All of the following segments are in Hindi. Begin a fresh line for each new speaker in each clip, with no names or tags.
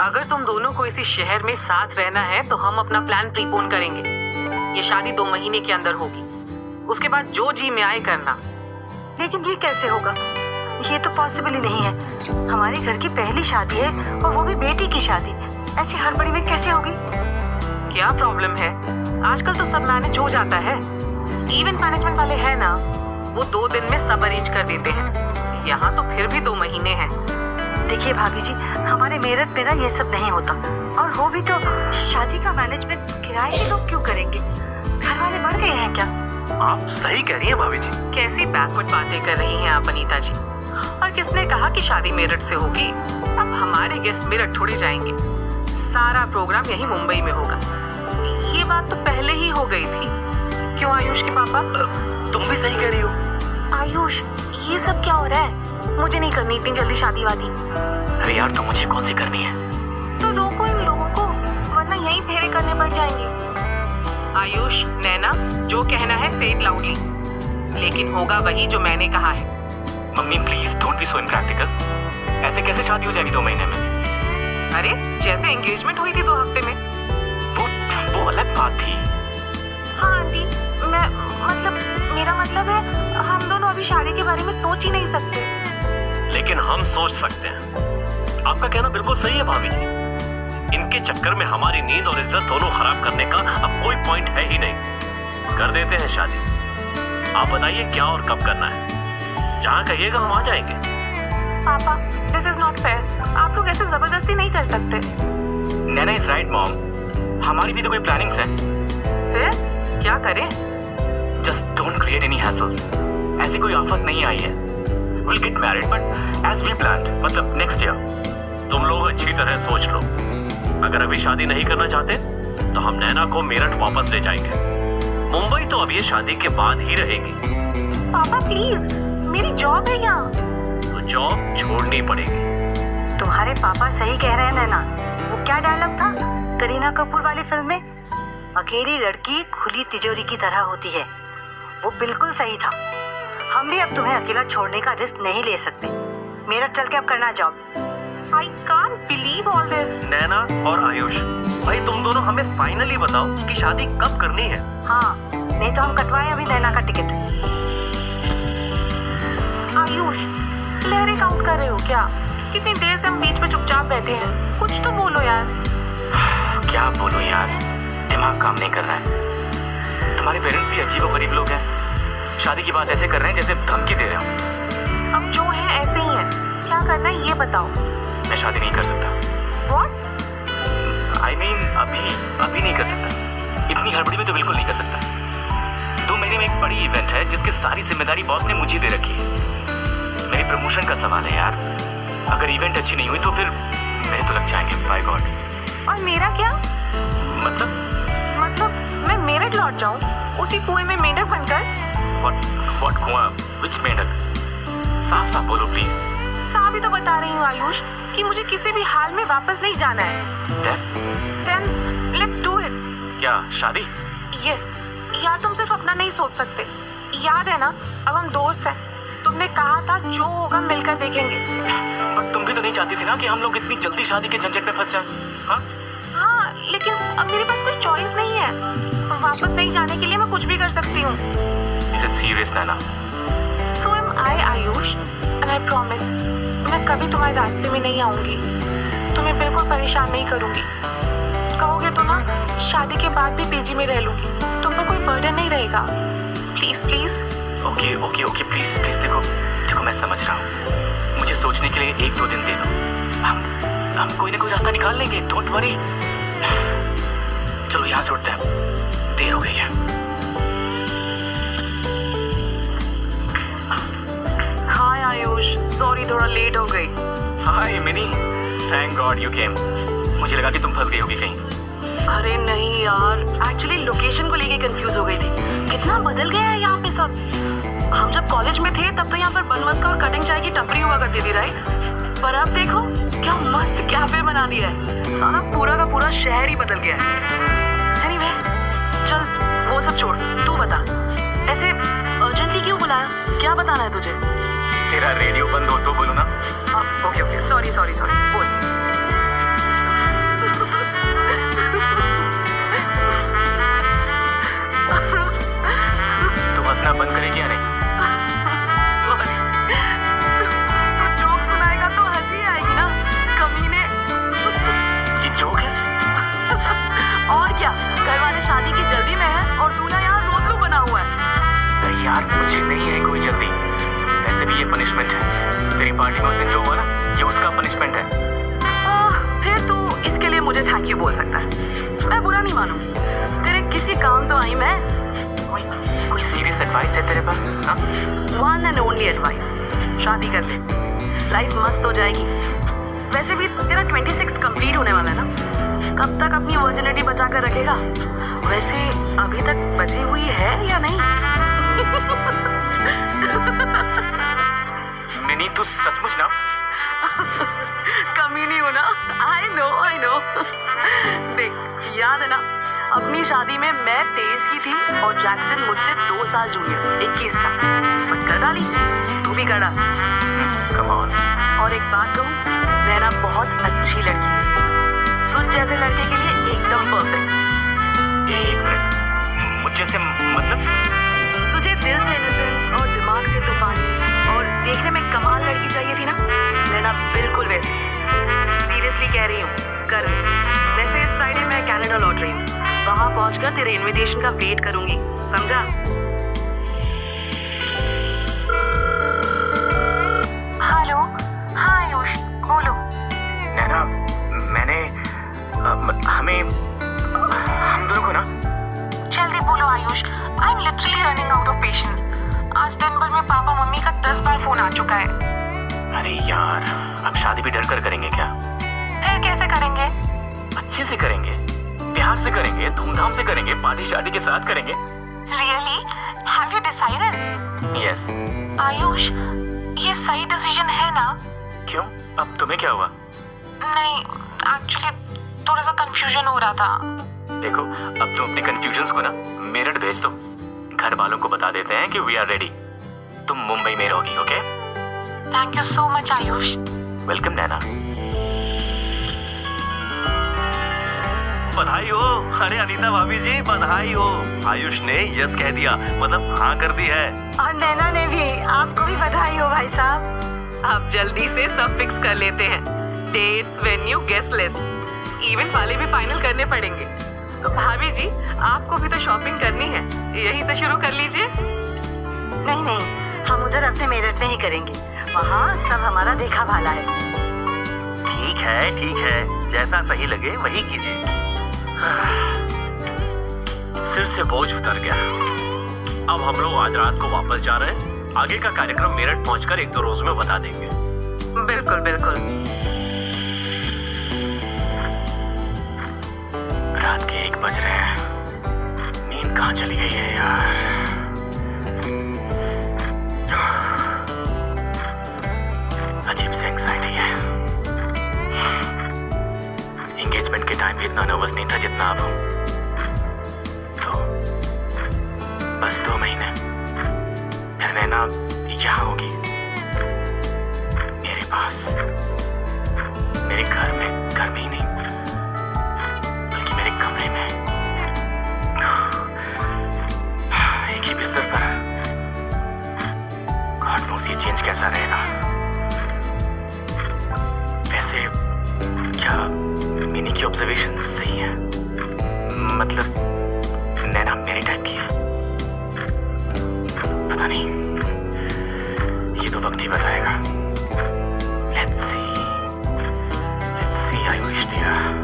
अगर तुम दोनों को इसी शहर में साथ रहना है तो हम अपना प्लान प्रीपोन करेंगे। ये शादी 2 महीने के अंदर होगी, उसके बाद जो जी में आए करना।
लेकिन ये कैसे होगा? ये तो पॉसिबल ही नहीं है। हमारे घर की पहली शादी है और वो भी बेटी की शादी, ऐसी हड़बड़ी में कैसे होगी?
क्या प्रॉब्लम है? आजकल तो सब मैनेज हो जाता है। इवेंट मैनेजमेंट वाले हैं ना, वो 2 दिन में सब अरेंज कर देते हैं। यहाँ तो फिर भी 2 महीने हैं।
देखिए भाभी जी, हमारे मेरठ में ना ये सब नहीं होता, और हो भी तो शादी का मैनेजमेंट किराए के लोग क्यों करेंगे? घर वाले मर गए हैं क्या?
आप सही कह रही हैं भाभी जी।
कैसी बैकवर्ड बातें कर रही हैं आप अनीता जी। और किसने कहा कि शादी मेरठ से होगी? अब हमारे गेस्ट मेरठ थोड़े जाएंगे, सारा प्रोग्राम यही मुंबई में होगा। ये बात तो पहले ही हो गई थी। क्यों आयुष के पापा?
तुम भी सही कह रही हो।
आयुष, ये सब क्या हो रहा है? मुझे नहीं करनी इतनी जल्दी शादी वादी।
अरे यार, तो मुझे कौन सी करनी है?
तो रोको इन लोगों को, वरना यही फेरे करने पड़ जाएंगे। आयुष, नैना, जो कहना है से इट लाउडली, लेकिन होगा वही जो मैंने कहा है।
Mummy please don't be so impractical. ऐसे कैसे शादी हो जाएगी 2 महीने में?
अरे जैसे एंगेजमेंट हुई थी 2 हफ्ते में।
वो अलग बात थी।
हाँ आंटी, मेरा मतलब है हम दोनों अभी शादी के बारे में सोच ही नहीं सकते।
लेकिन हम सोच सकते हैं। आपका कहना बिल्कुल सही है भाभी जी। इनके चक्कर में हमारी नींद और इज्जत दोनों खराब करने का अब कोई पॉइंट है ही नहीं। कर देते हैं शादी। आप बताइए क्या और कब करना है? जहाँ कहिएगा हम आ जाएंगे।
पापा, दिस इज नॉट फेयर। आप लोग ऐसे जबरदस्ती नहीं कर सकते।
नैना इज राइट मॉम, हमारी भी तो कोई प्लानिंग्स हैं।
फिर क्या करें?
Just don't create any hassles. ऐसी कोई आफत नहीं आई है। Will get married but as we planned, मतलब नेक्स्ट ईयर। तुम लोग अच्छी तरह सोच लो। अगर अभी शादी नहीं करना चाहते तो हम नैना को मेरठ वापस ले जाएंगे। मुंबई तो अब ये शादी के बाद ही रहेगी।
पापा प्लीज, मेरी जॉब है यहाँ।
तो जॉब छोड़नी पड़ेगी।
तुम्हारे पापा सही कह रहे हैं नैना। वो क्या डायलॉग था करीना कपूर वाली फिल्म में? अकेली लड़की खुली तिजोरी की तरह होती है। वो बिल्कुल सही था। हम भी अब तुम्हें अकेला छोड़ने का रिस्क नहीं ले सकते। मेरठ चल के अब करना job.
I can't believe all this.
Naina और आयुष, भाई तुम दोनों हमें फाइनली बताओ कि शादी कब करनी है।
हाँ, नहीं तो हम कटवाएं अभी नैना का टिकट।
आयुष, लहरें काउंट कर रहे हो क्या? कितनी देर से हम बीच में चुपचाप बैठे हैं, कुछ तो बोलो यार।
क्या बोलूं यार, दिमाग काम नहीं कर रहा है। तुम्हारे पेरेंट्स भी अजीबोगरीब लोग हैं। शादी की बात ऐसे कर रहे हैं जैसे धमकी दे रहे हो।
अब जो है ऐसे ही है, क्या करना है ये बताओ।
मैं शादी नहीं कर सकता।
What?
I mean, अभी नहीं कर सकता। इतनी हड़बड़ी में तो बिल्कुल नहीं कर सकता। 2 महीने में एक बड़ी इवेंट है जिसकी सारी जिम्मेदारी बॉस ने मुझे दे रखी है। मेरी प्रमोशन का सवाल है यार। अगर इवेंट अच्छी नहीं हुई तो फिर मेरे तो लग जाएंगे, बाय गॉड।
और मेरा क्या?
मतलब
मैं मेरठ लौट जाऊं उसी कुएं में मेंढक बनकर?
What कुआं? Which मेंढक? साफ साफ बोलो प्लीज।
साफ ही तो बता रही हूँ आयुष कि मुझे किसी भी हाल में वापस नहीं जाना है। Then let's do it।
क्या शादी?
Yes। यार तुम सिर्फ अपना नहीं सोच सकते। याद है ना, अब हम दोस्त हैं। तुमने कहा था जो होगा मिलकर देखेंगे।
बट तुम भी तो नहीं चाहती थी ना कि हम लोग इतनी जल्दी शादी के झंझट में फंस जाएं?
हाँ, लेकिन अब मेरे पास कोई चॉइस नहीं है। वापस नहीं जाने के लिए मैं कुछ भी कर सकती हूँ।
Is it serious, Naina?
So am I, Ayush, and I promise मैं कभी तुम्हारे रास्ते में नहीं आऊंगी। तुम्हें बिल्कुल परेशान नहीं करूंगी। कहोगे तो ना, शादी के बाद भी पीजी में रह लूंगी। तुम पर कोई बर्डन नहीं रहेगा। Please please.
ओके प्लीज देखो मैं समझ रहा हूँ। मुझे सोचने के लिए 1-2 दिन दे दो। हम कोई ना कोई रास्ता निकाल लेंगे। Don't worry. चलो यहाँ से उठते हैं, देर हो गई है।
हाय आयुष, सॉरी थोड़ा लेट हो गई।
Hi Mini, thank God you came. मुझे लगा कि तुम फंस गई होगी कहीं।
अरे नहीं यार, एक्चुअली लोकेशन को लेके कंफ्यूज हो गई थी। कितना बदल गया है यहाँ पे सब। हम जब कॉलेज में थे तब तो यहाँ पर बनमस्का और कटिंग चाय की टपरी हुआ करती थी, राइट? पर अब देखो क्या मस्त कैफे बना दिया है। सारा पूरा का पूरा शहर ही बदल गया है। एनीवे, चल वो सब छोड़, तू बता ऐसे अर्जेंटली क्यों बुलाया? क्या बताना है तुझे?
तेरा रेडियो बंद हो तो बोलो ना।
ओके सॉरी बोल।
नहीं है कोई जल्दी। वैसे भी ये पनिशमेंट है। तेरी पार्टी में उस दिन जो हुआ ना, ये उसका पनिशमेंट है।
फिर तू इसके लिए मुझे थैंक यू बोल सकता है, मैं बुरा नहीं मानू। तेरे किसी काम तो आई मैं।
कोई सीरियस एडवाइस है तेरे पास? हाँ?
वन एंड ओनली एडवाइस, शादी कर ले, लाइफ मस्त हो जाएगी। वैसे भी तेरा 26 कंप्लीट होने वाला है ना, कब तक अपनी वर्जिनिटी बचा कर रखेगा? वैसे अभी तक बची हुई है या नहीं?
मिनी तू सचमुच ना
कमी नहीं हो ना? I know. देख याद है ना, अपनी शादी में मैं 23 की थी और जैक्सन मुझसे 2 साल जूनियर, 21 का। बट कर डाली, तू भी कर डाल।
Come on.
और एक बात कहूँ, नैना बहुत अच्छी लड़की है, तुझ जैसे लड़के के लिए एकदम परफेक्ट।
एक मिनट, मुझ जैसे मतलब?
तुझे दिल से इनोसेंट और दिमाग से तूफानी और देखने में कमाल लड़की चाहिए थी ना, नैना बिल्कुल वैसी। सीरियसली कह रही हूँ, कर ले। वैसे इस फ्राइडे मैं कनाडा लौट रही हूँ, वहां पहुंचकर तेरे इनविटेशन का वेट करूंगी, समझा?
हेलो, हाँ आयुष, बोलो।
नैना, मैंने हम दोनों को ना।
जल्दी बोलो Ayush, I am literally running out of patience. आज दिन भर में पापा मम्मी का 10 बार फोन आ चुका है।
अरे यार, अब शादी भी डर कर करेंगे क्या?
फिर कैसे करेंगे?
अच्छे से करेंगे, प्यार से करेंगे, धूमधाम से करेंगे, पार्टी शादी के साथ करेंगे।
Really? Have you decided?
Yes.
Ayush, ये सही डिसीजन है ना?
क्यों, अब तुम्हें क्या हुआ?
नहीं, एक्चुअली थोड़ा सा कंफ्यूजन हो रहा था।
देखो, अब तुम अपने कंफ्यूजन्स को ना मेरठ भेज दो। घर वालों को बता देते हैं कि वी आर रेडी। तुम मुंबई में रहोगी, okay?
Thank you so much Ayush.
Welcome Naina.
बधाई हो। अरे अनीता भाभी जी, बधाई हो। आयुष ने यस कह दिया, मतलब हाँ कर दी है।
और नैना ने भी, आपको भी बधाई हो भाई साहब। अब जल्दी से सब फिक्स कर लेते हैं, dates, venue, guest list, event वाले भी फाइनल करने पड़ेंगे। तो भाभी जी, आपको भी तो शॉपिंग करनी है, यहीं से शुरू कर लीजिए।
नहीं, हम उधर अपने मेरठ में ही करेंगे, वहाँ सब हमारा देखा भाला है।
ठीक है, जैसा सही लगे वही कीजिए।
सिर से बोझ उतर गया। अब हम लोग आज रात को वापस जा रहे हैं। आगे का कार्यक्रम मेरठ पहुंचकर 1-2 रोज में बता देंगे।
बिल्कुल बिल्कुल।
रात के 1 बज रहे हैं, नींद कहाँ चली गई है यार। अजीब सी एंग्जाइटी है। एंगेजमेंट के टाइम भी इतना नर्वस नहीं था जितना अब हूं। तो बस 2 महीने फिर नैना यहाँ होगी, मेरे पास, मेरे घर में ही नहीं बल्कि मेरे कमरे में, एक ही बिस्तर पर। गॉड नोस ये चेंज कैसा रहेगा। वैसे क्या मिनी की ऑब्जर्वेशन सही है? मतलब नैना मेरे टाइप की है? पता नहीं, ये तो वक्त ही बताएगा। Let's see Ayush dear.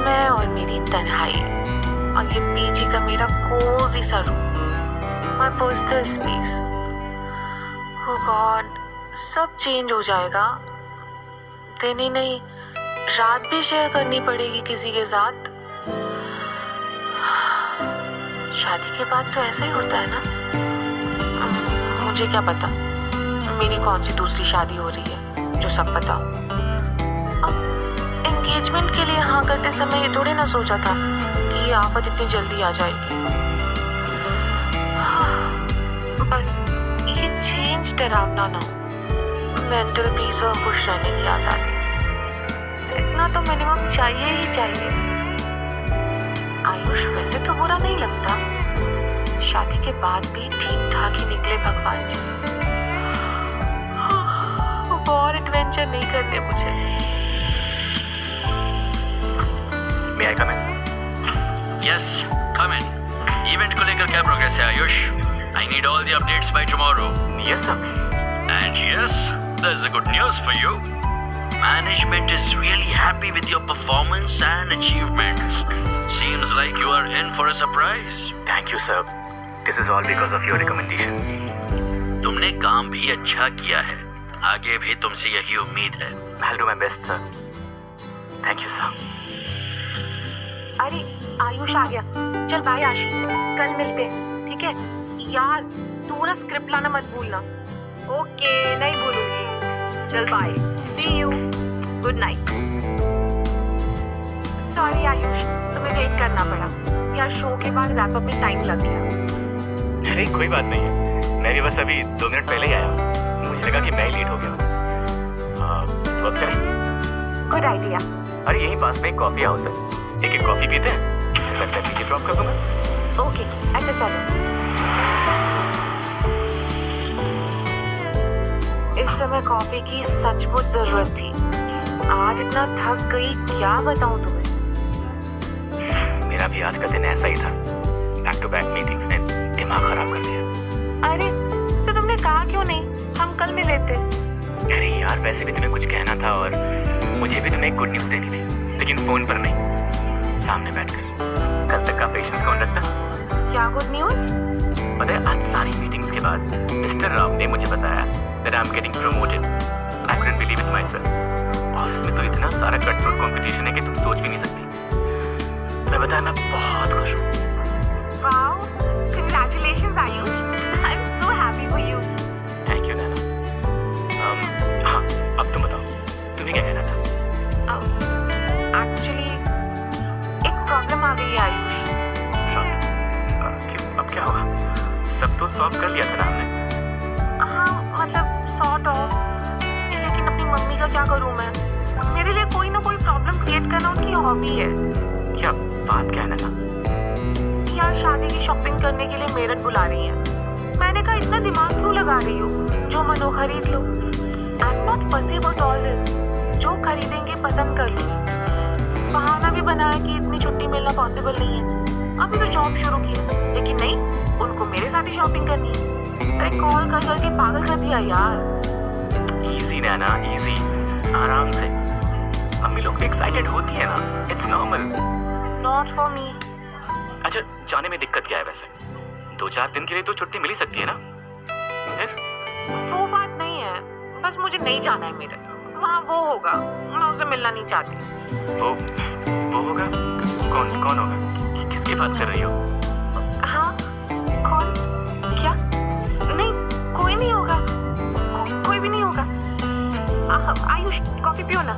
मैं और मेरी तन्हाई और ये पीजी का मेरा कोजी सा room, my personal space. Oh God, सब चेंज हो जाएगा। दिन ही नहीं, रात भी शेयर करनी पड़ेगी किसी के साथ। शादी के बाद तो ऐसा ही होता है ना। मुझे क्या पता मेरी कौन सी दूसरी शादी हो रही है जो सब पता। अब एंगेजमेंट के लिए हाँ करते समय ये थोड़े ना सोचा था कि ये आफत इतनी जल्दी आ जाएगी। बस ये चेंज डरावना ना हो, मेंटल पीस और खुश रहने की आज़ादी, इतना तो मिनिमम चाहिए ही चाहिए। आयुष वैसे तो बुरा नहीं लगता, शादी के बाद भी ठीक ठाक ही निकले भगवान जी। और एडवेंचर नहीं करने मुझे।
मे आई कम इन सर?
यस, कम इन। इवेंट को लेकर क्या प्रोग्रेस है Ayush? I need all the updates by tomorrow.
Yes sir.
And yes, there's a good news for you. Management is really happy with your performance and achievements. Seems like you are in for a surprise.
Thank you sir, this is all because of your recommendations.
तुमने काम भी अच्छा किया है, आगे भी तुमसे यही उम्मीद है।
I will do my best sir. Thank you sir.
अरे आयुष आ गया। चल बाय आशी, कल मिलते हैं, ठीक है? यार तू ना स्क्रिप्ट लाना मत भूलना।
ओके, नहीं भूलूंगी। चल bye, see you, good night.
Sorry Ayush, तुम्हें वेट करना पड़ा यार, शो के बाद रैप अप में टाइम लग गया।
अरे कोई बात नहीं है, मैं भी बस अभी 2 मिनट पहले ही आया, मुझे लगा कि मैं ही लेट हो गया। तो अब चलें?
Good idea.
अरे यहीं पास में एक कॉफी हाउस है, एक कॉफी पीते हैं, मैं पीके ड्रॉप कर दूंगा।
ओके, अच्छा चलो। इस समय कॉफी की सचमुच जरूरत थी। आज इतना थक गई, क्या बताऊं तुम्हें।
मेरा भी आज का दिन ऐसा ही था, बैक टू बैक मीटिंग्स ने दिमाग खराब कर दिया।
अरे तो तुमने कहा क्यों नहीं, हम कल मिल लेते।
अरे यार वैसे भी तुम्हें कुछ कहना था और मुझे भी तुम्हें एक गुड न्यूज़ देनी थी, लेकिन फोन पर नहीं, सामने बैठकर। कल तक का पेशेंस कौन रखता?
क्या गुड न्यूज?
पता है आज सारी मीटिंग्स के बाद मिस्टर राव ने मुझे बताया that I'm getting promoted. I couldn't believe it myself. Office में तो इतना सारा कट थ्रोट कंपटीशन है कि तुम सोच भी नहीं सकती। मैं बहुत खुश हूँ।
Wow, congratulations Ayush, I'm so happy for you.
Thank you Naina. हाँ अब तुम बताओ, तुम्हें क्या कहना था?
एक्चुअली एक प्रॉब्लम आ गई है आयुष।
क्यों, अब क्या हुआ? सब तो सॉल्व कर लिया था ना हमने।
हाँ मतलब सॉर्ट ऑफ, लेकिन अपनी मम्मी का क्या करूँ मैं? मेरे लिए कोई ना कोई प्रॉब्लम क्रिएट करना उनकी हॉबी है।
क्या बात क्या है नैना?
यार शादी की शॉपिंग करने के लिए मेरठ बुला रही है। मैंने कहा इतना दिमाग क्यों लगा रही हो, जो मन हो खरीद लो। आई एम नॉट फसी अबाउट ऑल दिस, जो खरीदेंगे पसंद कर लो। बहाना भी बनाया कि इतनी छुट्टी मिलना पॉसिबल नहीं है, अभी तो जॉब शुरू की है, लेकिन नहीं, उनको मेरे साथ ही शॉपिंग करनी है। अरे कॉल कर करके पागल कर दिया यार।
इजी नैना, इजी, आराम से। मम्मी लोग एक्साइटेड होती है ना, it's normal.
Not for me.
अच्छा जाने में दिक्कत क्या है वैसे? 2-4 दिन के लिए तो छुट्टी मिल ही सकती है ना? फिर
वो बात नहीं है, बस मुझे नहीं जाना है मेरठ। वहाँ वो होगा, मैं उसे मिलना नहीं चाहती।
वो होगा? कौन होगा? किसकी बात कर रही हो?
हाँ कौन? क्या? नहीं, कोई नहीं होगा, कोई भी नहीं होगा। आयुष कॉफी पियो ना,